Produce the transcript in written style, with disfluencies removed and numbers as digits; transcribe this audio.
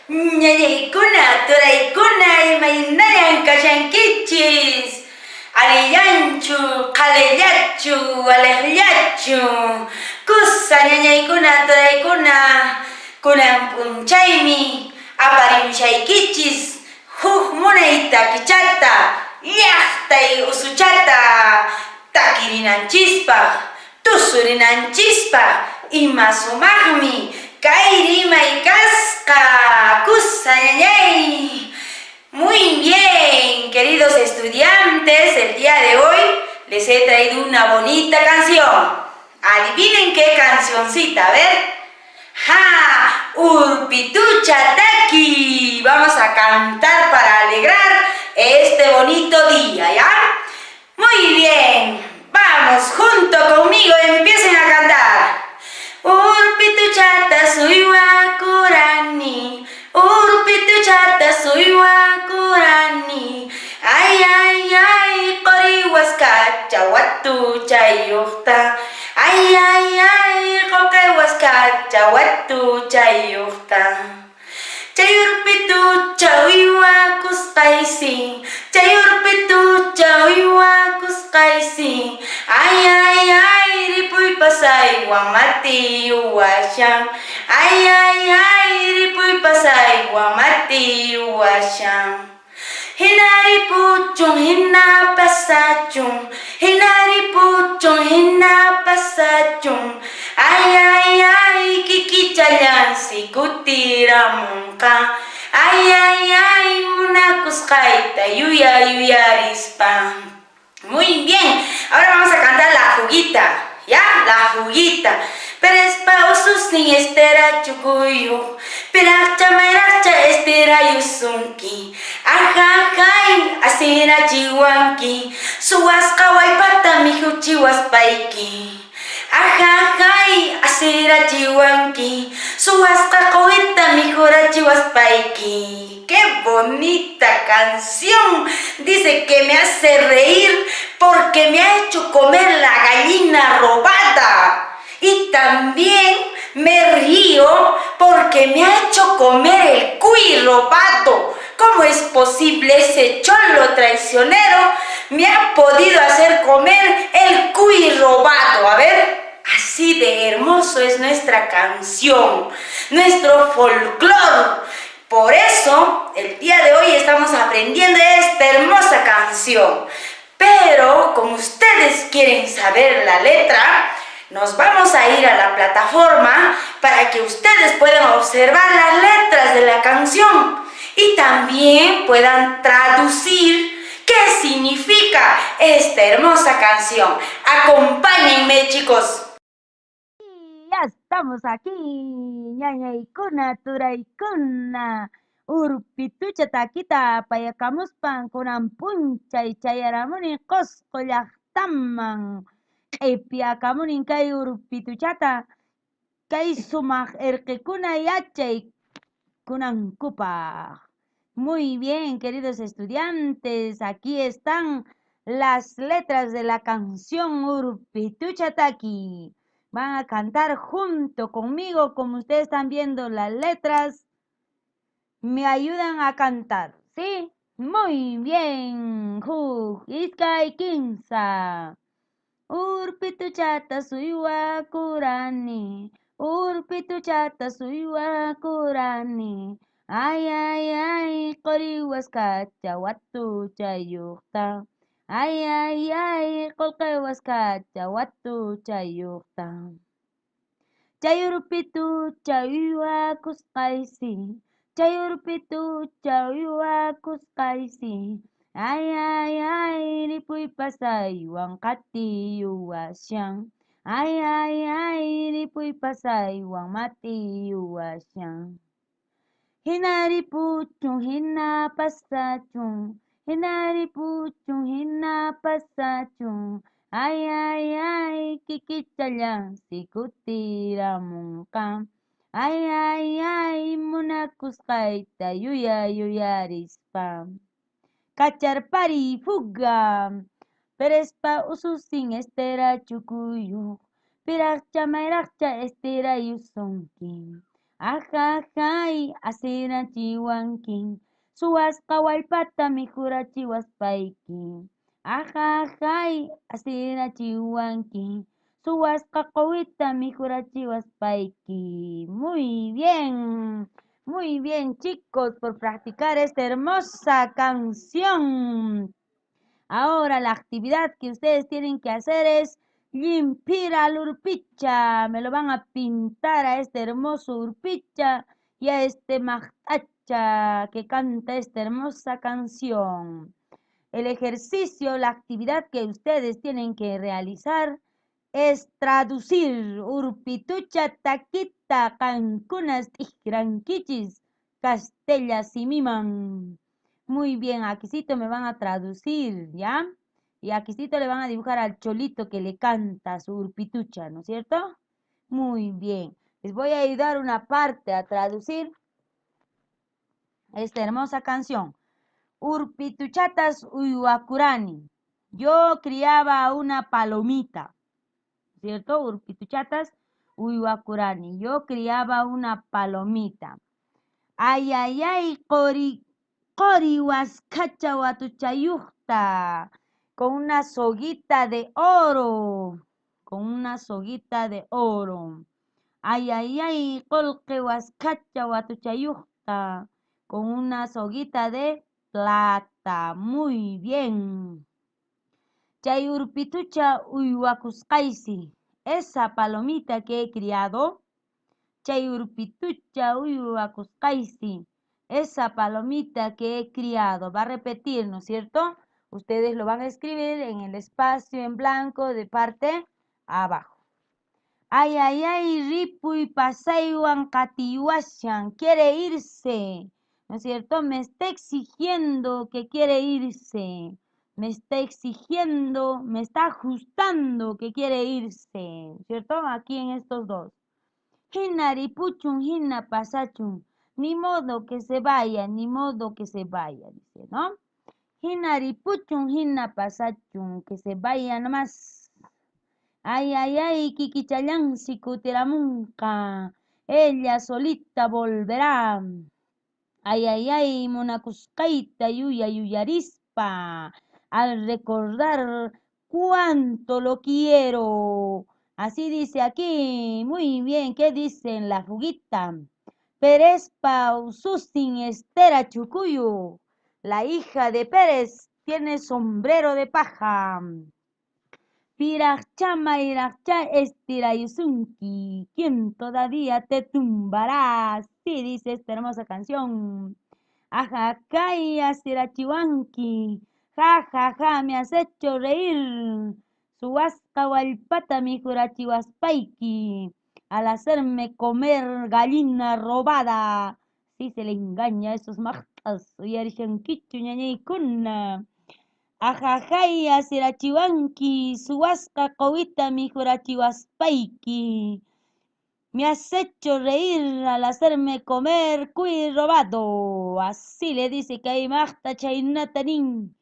Ñañaykuna, turaykuna, imaynayan kashankichis. Alillanchu, qhalillachu, waliqllachu. Kusa ñañaykuna, turaykuna, kunan p'unchaymi aparimushaykichis. Huk munay takichata, llaqtay usuchata, takirinanchispaq, tusurinanchispaq, ima sumaqmi kay rimay kasqa, kusa ñañay. Muy bien, queridos estudiantes, el día de hoy les he traído una bonita canción. Adivinen qué cancioncita, a ver. ¡Ja! Urpituchataki. Vamos a cantar para alegrar este bonito día, ¿ya? Muy bien, vamos junto conmigo, empiecen a cantar. Urpituchata suywakurani, urpituchata suywakurani. Ay, ay, ay, qoriwaskacha watu chayuqta. Ay, ay, ay, qolqaywaskacha watu chayuqta. Chayurpitucha uywakusqaysi, chayurpitucha uywakusqaysi. Ay, ay, ay, ripuy pasaywan matiyuwashan. Ay, ay, ay, ripuy pasaywan matiyuwashan. Hinaripuchun, hinapasachun, hinaripuchun, hinapasachun. Ay, ay, ay, kikichallansi kutiramunqa. Ay, ay, ay, munakusqayta yuyarispa. Muy bien, ahora vamos a cantar la fuguita, ¿ya? La fuguita. Perespa ususni estera chukuyu, piracha mairacha estera yusunki. Ajajay, asira chihuanki, suwaska waipata mijuchi waspaiki. Ajajay, asira chihuanki, suwaska kowita mijurachi waspaiki. ¡Qué bonita canción! Dice que me hace reír porque me ha hecho comer la gallina robada. Y también me río porque me ha hecho comer el cuy robado. ¿Cómo es posible ese cholo traicionero me ha podido hacer comer el cuy robado? A ver, así de hermoso es nuestra canción, nuestro folclore. Por eso, el día de hoy estamos aprendiendo esta hermosa canción. Pero, como ustedes quieren saber la letra, nos vamos a ir a la plataforma para que ustedes puedan observar las letras de la canción y también puedan traducir qué significa esta hermosa canción. Acompáñenme, chicos. Ya estamos aquí, ñañaykuna, turaykuna, urpitucha takita payakamuspan kunan punchay chayaramuni qusqu llaqtaman. Q'ipiakamunin kay urpituchata, kay sumaq irqikuna yachay kunankupaq. Muy bien, queridos estudiantes, aquí están las letras de la canción Urpituchataki. Van a cantar junto conmigo, como ustedes están viendo las letras. Me ayudan a cantar, ¿sí? Muy bien. Iskay kinsa. Urpituchata suywakurani. Urpituchata suywakurani. Ay, ay, ay, qoriwaskacha watu chayuqta. Ay, ay, ay, qolqaywaskacha watu chayuqta. Chayurpitucha uywakusqaysi. Chayurpitucha uywakusqaysi. Ay, ay, ay, ripuy pasaywan qatiyuwashan. Ay, ay, ay, ripuy pasaywan matiyuwashan. Hinaripuchun, hinapasachun. Hinaripuchun, hinapasachun. Ay, ay, ay, kikichallansi kutiramunqa. Ay, ay, ay, munakusqayta yuyarispa. Kacharpari fuga, perespa ususin estera chukuyuq. Piraqcha mayraqcha estera yusunki. Ajajay, asirachiwanki, suwasqa wallpatami jurachiwaspayki. Ajajay, asirachiwanki, suwasqa quwitami jurachiwaspayki. Muy bien chicos, por practicar esta hermosa canción. Ahora la actividad que ustedes tienen que hacer es limpiar al urpicha. Me lo van a pintar a este hermoso urpicha y a este mahtacha que canta esta hermosa canción. El ejercicio, la actividad que ustedes tienen que realizar es traducir urpitucha taquita cancunas tijranquichis castella simiman. Muy bien, aquícito me van a traducir, ¿ya? Y aquícito le van a dibujar al cholito que le canta su urpitucha, ¿no es cierto? Muy bien. Les voy a ayudar una parte a traducir esta hermosa canción. Urpituchatas uyuakurani. Yo criaba una palomita, ¿cierto? Urpituchatas uyuakurani. Yo criaba una palomita. Ay, ay, ay, Cori huascacha watuchayucta, con una soguita de oro, con una soguita de oro. Ay, ay, ay, colque huascacha watuchayucta, con una soguita de plata. Muy bien. Chay urpitucha uywakusqaysi, esa palomita que he criado, chay urpitucha uywakusqaysi, esa palomita que he criado. Va a repetir, ¿no es cierto? Ustedes lo van a escribir en el espacio en blanco de parte abajo. Ay, ay, ay, ripuy pasaywan katiwashan, quiere irse, ¿no es cierto? Me está exigiendo que quiere irse. Me está exigiendo, me está ajustando que quiere irse, ¿cierto? Aquí en estos dos. Hina ripuchun, hina pasachun. Ni modo que se vaya, ni modo que se vaya, dice, ¿no? Hina ripuchun, hina pasachun, que se vaya nomás. Ay, ay, ay, Kikichayansi Kutiramunka. Ella solita volverá. Ay, ay, ay, Monacuscaita Yuya Yuyarispa. Al recordar cuánto lo quiero. Así dice aquí. Muy bien, ¿qué dice en la fuguita? Perespa Ususin Estera Chucuyo. La hija de Pérez tiene sombrero de paja. Pirachama iracha estirayusunki, ¿quién todavía te tumbará? Sí, dice esta hermosa canción. Ajacaya sirachiwanki, ja, ja, ja, me has hecho reír. Suasca walpata mi jurachiwaspaiki, al hacerme comer gallina robada. Sí se le engaña a esos majtas, yarishankichu ñañaykuna. Ajajaya sirachiwanki, suwasqa qawitami jurachiwaspayki. Me has hecho reír al hacerme comer cuy robado. Así le dice Caimachta Chaynatanin